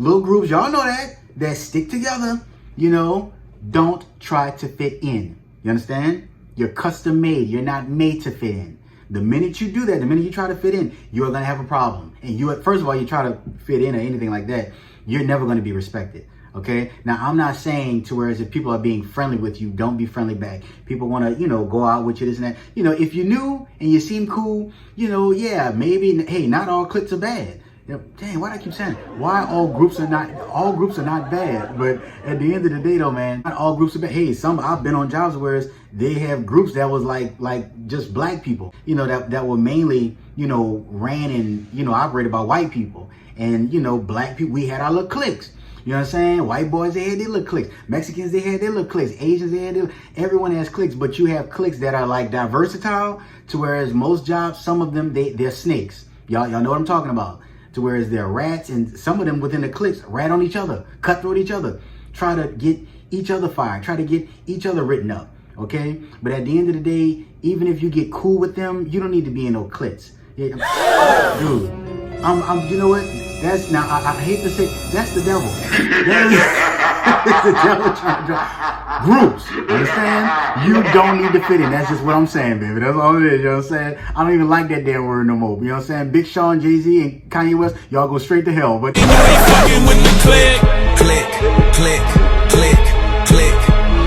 Little groups, y'all know that stick together, don't try to fit in. You understand? You're custom made. You're not made to fit in. The minute you do that, the minute you try to fit in, you're going to have a problem. And first of all, you try to fit in or anything like that, you're never going to be respected. Okay. Now, I'm not saying to whereas if people are being friendly with you, don't be friendly back. People want to, go out with you, this and that. If you're new and you seem cool, yeah, maybe, hey, not all cliques are bad. Dang, why do I keep saying it? Why all groups are not bad? But at the end of the day though, man, not all groups are bad. Hey, I've been on jobs where they have groups that was like just black people, that were mainly, ran and, operated by white people. And, black people, we had our little cliques. You know what I'm saying? White boys, they had their little cliques. Mexicans, they had their little cliques. Asians, they had everyone has cliques, but you have cliques that are like versatile to whereas most jobs, some of them, they're snakes. Y'all know what I'm talking about. To whereas they're rats, and some of them within the cliques rat on each other, cutthroat each other, try to get each other fired, try to get each other written up, okay? But at the end of the day, even if you get cool with them, you don't need to be in no cliques. Yeah, dude, you know what? That's now, I hate to say, that's the devil. That's the devil trying to drive groups. Understand? You don't need to fit in. That's just what I'm saying, baby. That's all it is. You know what I'm saying? I don't even like that damn word no more. You know what I'm saying? Big Sean, Jay-Z, and Kanye West, y'all go straight to hell. But fucking with the click, click, click, click, click.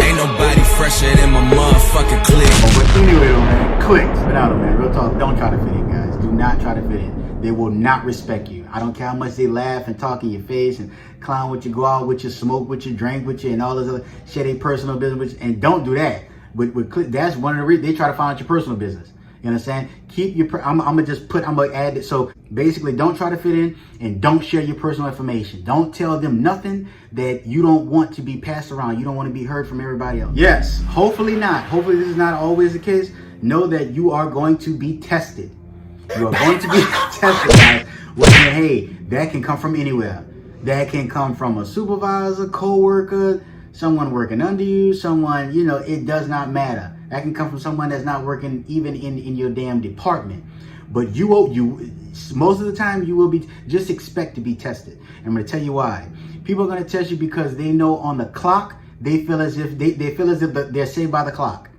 Ain't nobody fresher than my motherfucking click. But anyway, though, man, clicks. But out, man, real talk. Don't try to fit in, guys. Do not try to fit in. They will not respect you. I don't care how much they laugh and talk in your face and clown with you, go out with you, smoke with you, drink with you, and all this other shit, they personal business with you. And don't do that. That's one of the reasons they try to find out your personal business. You understand? Keep your, I'm gonna add it. So basically, don't try to fit in and don't share your personal information. Don't tell them nothing that you don't want to be passed around. You don't want to be heard from everybody else. Yes, hopefully not. Hopefully this is not always the case. Know that you are going to be tested. You are going to be tested, guys. Well, hey, that can come from anywhere. That can come from a supervisor, co-worker, someone working under you, someone, it does not matter. That can come from someone that's not working even in your damn department. But most of the time you will be, just expect to be tested. I'm going to tell you why. People are going to test you because they know on the clock, they feel as if they're saved by the clock.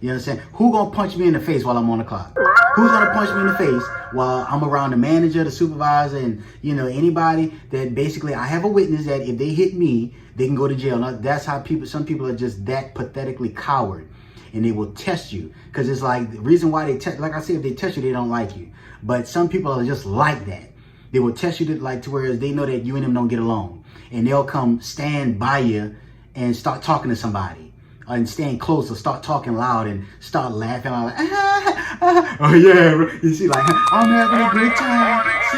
You understand? Who gonna punch me in the face while I'm on the clock? Who's gonna punch me in the face while I'm around the manager, the supervisor, and anybody that basically I have a witness that if they hit me, they can go to jail. Now, that's how some people are just that pathetically coward, and they will test you because it's like the reason why they test. Like I said, if they test you, they don't like you. But some people are just like that. They will test you to whereas they know that you and them don't get along, and they'll come stand by you and start talking to somebody. And stand close or start talking loud and start laughing like, oh yeah, you see, like, I'm having a good time, see,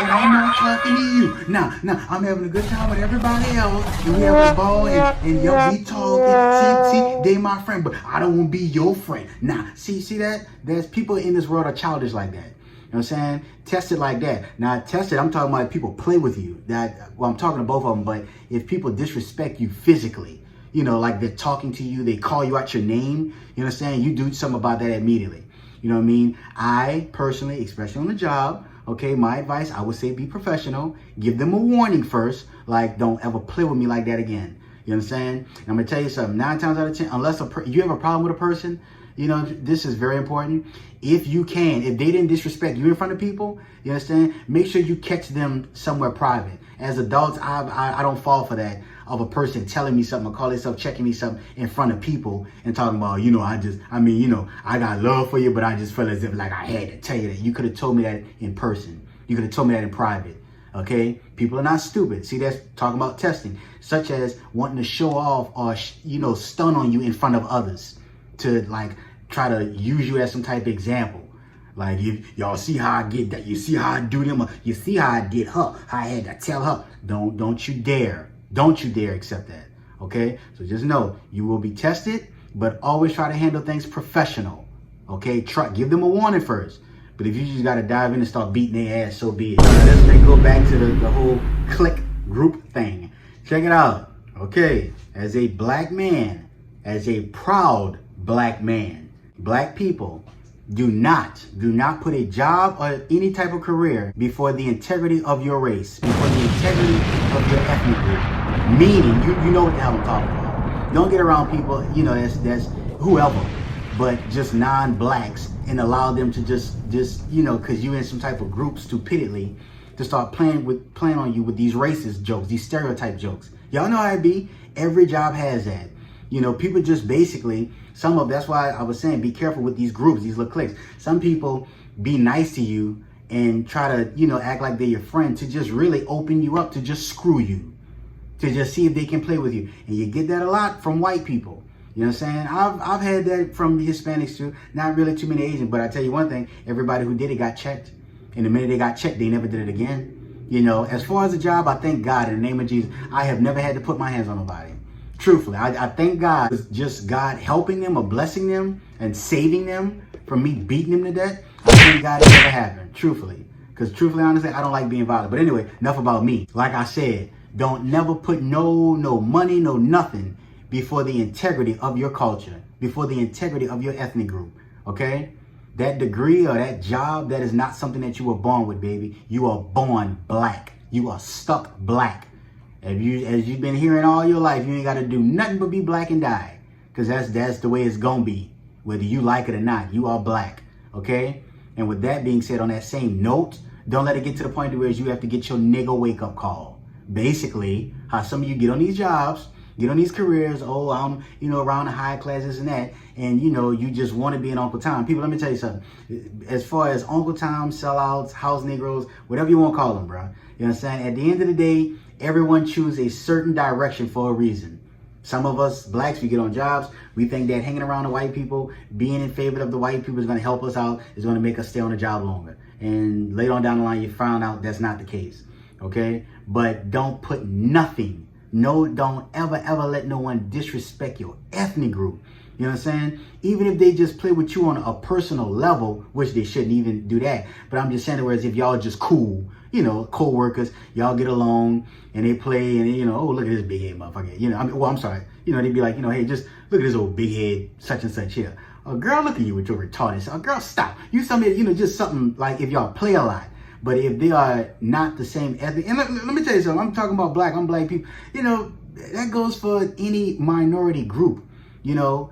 and I'm not talking to you. Nah, I'm having a good time with everybody else, and we having a ball, and y'all be talking, see, they my friend, but I don't want to be your friend. Nah, see that? There's people in this world are childish like that. You know what I'm saying? Test it like that. Now, test it, I'm talking about if people play with you. I'm talking to both of them, but if people disrespect you physically, like they're talking to you, they call you out your name, you know what I'm saying? You do something about that immediately. You know what I mean? I personally, especially on the job, okay, my advice, I would say be professional. Give them a warning first, like don't ever play with me like that again. You know what I'm saying? And I'm going to tell you something, 9 times out of 10, unless you have a problem with a person, this is very important. If they didn't disrespect you in front of people, you understand? Make sure you catch them somewhere private. As adults, I don't fall for that of a person telling me something or call themselves checking me something in front of people and talking about, I got love for you, but I just felt as if like I had to tell you that. You could have told me that in person. You could have told me that in private. Okay? People are not stupid. See, that's talking about testing, such as wanting to show off or, stun on you in front of others to like try to use you as some type of example. Like, if y'all see how I get that, you see how I do them, or you see how I get her, how I had to tell her. Don't you dare accept that. Okay? So just know you will be tested, but always try to handle things professional. Okay? Give them a warning first. But if you just gotta dive in and start beating their ass, so be it. Let's then go back to the whole clique group thing. Check it out. Okay, as a black man, as a proud black man, black people, Do not put a job or any type of career before the integrity of your race, before the integrity of your ethnic group. Meaning, you know what the hell I'm talking about. Don't get around people, you know, that's whoever, but just non-blacks, and allow them to just you know, because you in some type of group stupidity, to start playing on you with these racist jokes, these stereotype jokes. Y'all know how it be. Every job has that. You know, people just basically, that's why I was saying, be careful with these groups, these little cliques. Some people be nice to you and try to, you know, act like they're your friend to just really open you up, to just screw you, to just see if they can play with you. And you get that a lot from white people. You know what I'm saying? I've had that from the Hispanics too. Not really too many Asians, but I tell you one thing, everybody who did it got checked. And the minute they got checked, they never did it again. You know, as far as a job, I thank God in the name of Jesus, I have never had to put my hands on nobody. Truthfully, I thank God. It's just God helping them or blessing them and saving them from me beating them to death. I thank God it never happened, truthfully. Because truthfully, honestly, I don't like being violent. But anyway, enough about me. Like I said, don't never put no money, no nothing before the integrity of your culture, before the integrity of your ethnic group, okay? That degree or that job, that is not something that you were born with, baby. You are born black. You are stuck black. As you've been hearing all your life, you ain't got to do nothing but be black and die. Because that's the way it's going to be. Whether you like it or not, you are black, okay? And with that being said, on that same note, don't let it get to the point where you have to get your nigga wake-up call. Basically, how some of you get on these jobs, get on these careers, oh, I'm, you know, around the high classes and that, and, you know, you just want to be an Uncle Tom. People, let me tell you something. As far as Uncle Tom, sellouts, house Negroes, whatever you want to call them, bro. You know what I'm saying? At the end of the day, everyone chooses a certain direction for a reason. Some of us blacks, we get on jobs, we think that hanging around the white people, being in favor of the white people is going to help us out, is going to make us stay on the job longer. And later on down the line, you find out that's not the case, okay? But don't put nothing, don't ever let no one disrespect your ethnic group. You know what I'm saying? Even if they just play with you on a personal level, which they shouldn't even do that. But I'm just saying, whereas if y'all just cool, you know, co-workers, y'all get along and they play and, you know, oh, look at this big head motherfucker. You know, I'm sorry. You know, they'd be like, you know, hey, just look at this old big head such and such here. Oh, girl, look at you with your retarded self. Girl, stop. You something, you know, just something like if y'all play a lot. But if they are not the same ethnic, and let me tell you something, I'm talking about black people. You know, that goes for any minority group, you know.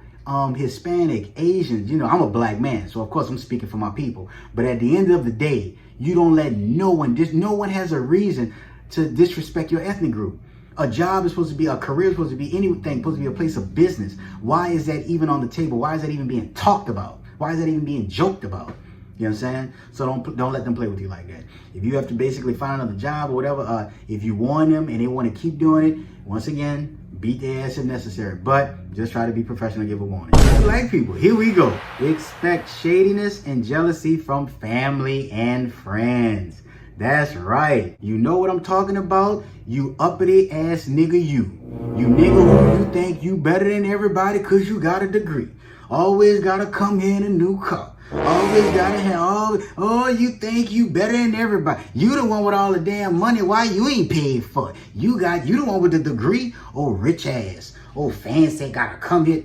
Hispanic, Asians, you know, I'm a black man, so of course I'm speaking for my people. But at the end of the day, you don't let no one has a reason to disrespect your ethnic group. A job is supposed to be, a career is supposed to be anything, supposed to be a place of business. Why is that even on the table? Why is that even being talked about? Why is that even being joked about? You know what I'm saying? So don't let them play with you like that. If you have to basically find another job or whatever, if you warn them and they want to keep doing it, once again, beat their ass if necessary. But just try to be professional and give a warning. Black people, here we go. Expect shadiness and jealousy from family and friends. That's right. You know what I'm talking about? You uppity ass nigga you. You nigga who you think you better than everybody because you got a degree. Always gotta come here in a new car. Always gotta have oh, you think you better than everybody. You the one with all the damn money. Why you ain't paid for it? You the one with the degree. Oh, rich ass. Oh, fancy gotta come here.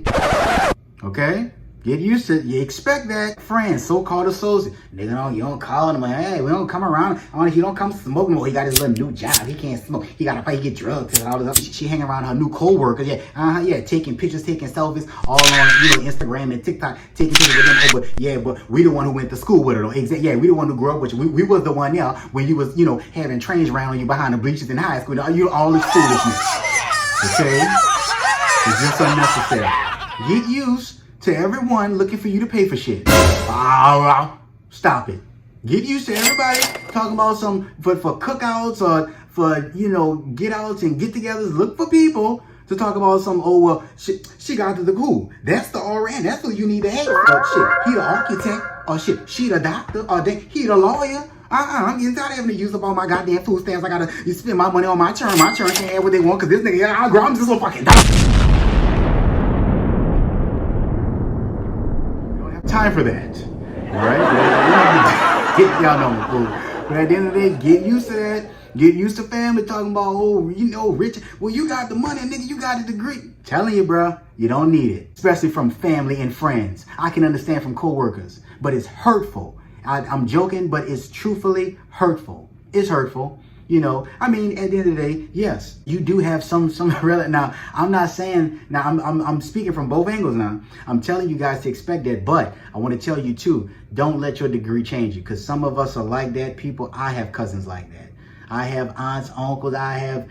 Okay? Get used to it. You expect that. Friends, so-called associates. Nigga, you don't call them. Hey, we don't come around. He don't come smoke no more. He got his little new job. He can't smoke. He got to pay, get drugs and all this other shit. She hanging around her new co-workers. Yeah, taking pictures, taking selfies, all on, you know, Instagram and TikTok, taking pictures with them. Oh, but yeah, but we the one who went to school with her. Exactly. Yeah, we the one who grew up with you. We was the one, yeah, when you was, you know, having trains around you behind the bleachers in high school. You all this foolishness. Okay? It's just unnecessary. Get used to everyone looking for you to pay for shit. Stop it. Get used to everybody talking about some for cookouts or for, you know, get outs and get togethers. Look for people to talk about some, oh, well, she got to the cool. That's the RN. That's what you need to have. Shit, he the architect. Or shit, she the doctor. Or he the lawyer. I'm getting tired of having to use up all my goddamn food stamps. I gotta spend my money on my churn. My churn can't have what they want because this nigga, I'm just a fucking doctor. Time for that, all right? Y'all know, but at the end of the day, get used to that. Get used to family talking about, oh, you know, rich. Well, you got the money, nigga. You got a degree. Telling you, bro, you don't need it. Especially from family and friends. I can understand from coworkers, but it's hurtful. I'm joking, but it's truthfully hurtful. It's hurtful. You know, I mean, at the end of the day, yes, you do have some relative. Now, I'm not saying, now I'm speaking from both angles now. I'm telling you guys to expect that, but I want to tell you too, don't let your degree change you, because some of us are like that. People, I have cousins like that. I have aunts, uncles, I have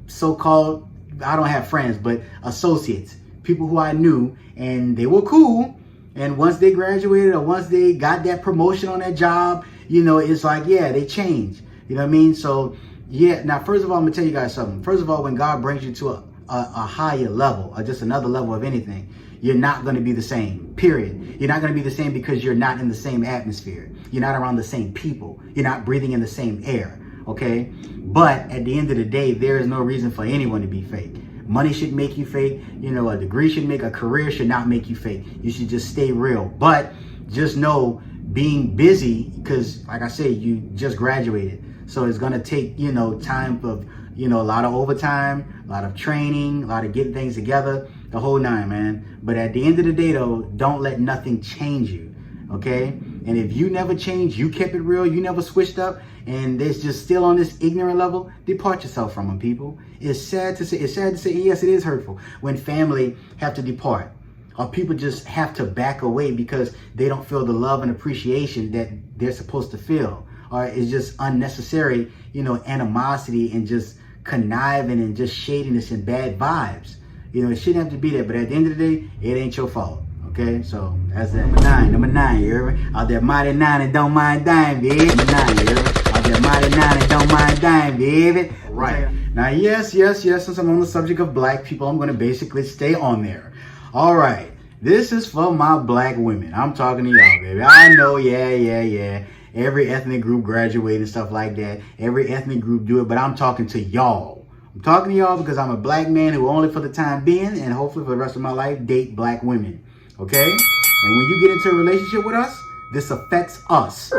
so-called, I don't have friends, but associates, people who I knew, and they were cool. And once they graduated or once they got that promotion on that job, you know, it's like, yeah, they changed. You know what I mean? So, yeah. Now, first of all, I'm going to tell you guys something. First of all, when God brings you to a higher level or just another level of anything, you're not going to be the same, period. You're not going to be the same because you're not in the same atmosphere. You're not around the same people. You're not breathing in the same air, okay? But at the end of the day, there is no reason for anyone to be fake. Money should make you fake. You know, a degree should make, a career should not make you fake. You should just stay real. But just know, being busy, because like I said, you just graduated. So it's going to take, you know, time of, you know, a lot of overtime, a lot of training, a lot of getting things together, the whole nine, man. But at the end of the day, though, don't let nothing change you, okay? And if you never changed, you kept it real, you never switched up, and there's just still on this ignorant level, depart yourself from them, people. It's sad to say, and yes, it is hurtful when family have to depart, or people just have to back away because they don't feel the love and appreciation that they're supposed to feel. Or it's just unnecessary, you know, animosity and just conniving and just shadiness and bad vibes. You know, it shouldn't have to be there, but at the end of the day, it ain't your fault. Okay, so that's that. Number nine, you hear me? Out there mighty nine and don't mind dying, baby. Number nine, you hear me? Out there mighty nine and don't mind dying, baby. Right. Now, yes, since I'm on the subject of black people, I'm going to basically stay on there. All right. This is for my black women. I'm talking to y'all, baby. I know, yeah. Every ethnic group graduate and stuff like that. Every ethnic group do it, but I'm talking to y'all. I'm talking to y'all because I'm a black man who only for the time being and hopefully for the rest of my life date black women. Okay? And when you get into a relationship with us, this affects us.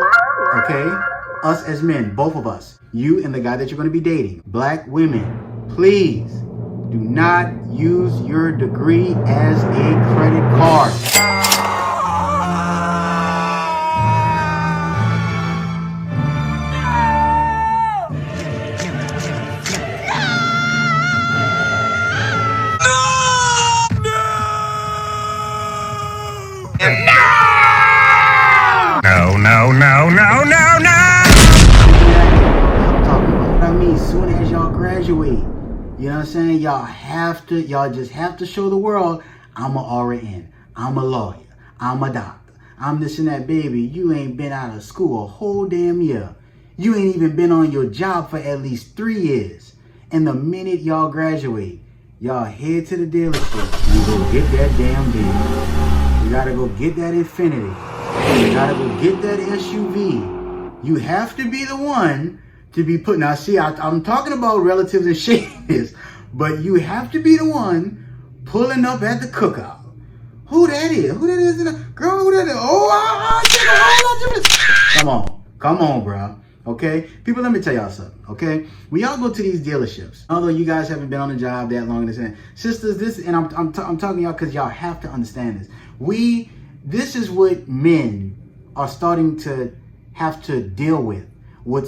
Okay? Us as men, both of us. You and the guy that you're going to be dating. Black women, please do not use your degree as a credit card. No. What I mean, soon as y'all graduate, you know what I'm saying? Y'all just have to show the world, I'm a RN, I'm a lawyer, I'm a doctor, I'm this and that, baby. You ain't been out of school a whole damn year. You ain't even been on your job for at least 3 years. And the minute y'all graduate, y'all head to the dealership and go get that damn baby. You gotta go get that Infiniti. You gotta go get that SUV. You have to be the one to be put. Now, see, I'm talking about relatives and shadiness, but you have to be the one pulling up at the cookout. Who that is? Girl, who that is? Come on, bro. Okay, people, let me tell y'all something. Okay, when y'all go to these dealerships, although you guys haven't been on the job that long, sisters, and I'm talking to y'all because y'all have to understand this. This is what men are starting to have to deal with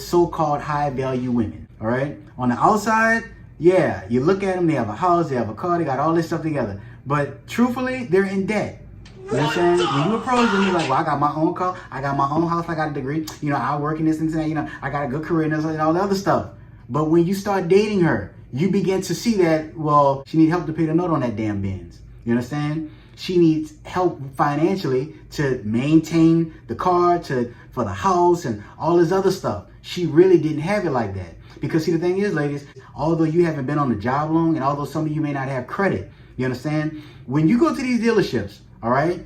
so-called high-value women, all right? On the outside, yeah, you look at them, they have a house, they have a car, they got all this stuff together. But truthfully, they're in debt. You know what I'm saying? When you approach them, you're like, well, I got my own car, I got my own house, I got a degree, you know, I work in this and that, you know, I got a good career and all the other stuff. But when you start dating her, you begin to see that, well, she needs help to pay the note on that damn Benz. You understand? She needs help financially to maintain the car, for the house and all this other stuff. She really didn't have it like that. Because see, the thing is, ladies, although you haven't been on the job long and although some of you may not have credit, you understand? When you go to these dealerships, all right, a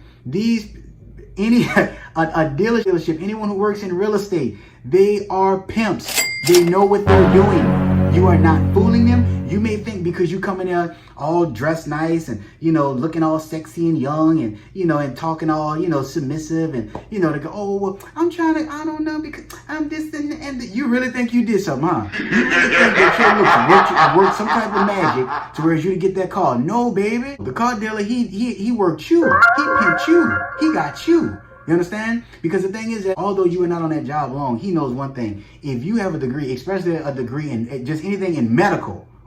dealership, anyone who works in real estate, they are pimps. They know what they're doing. You are not fooling them. You may think because you come in there all dressed nice and, looking all sexy and young and, and talking all, submissive and, to go, oh, well, I'm trying to, I don't know, because I'm this and you really think you did something, huh? You really think that your looks worked some type of magic to where you to get that car? No, baby. The car dealer, he worked you. He pimped you. He got you. You understand? Because the thing is that although you are not on that job long, he knows one thing. If you have a degree, especially a degree in just anything in medical,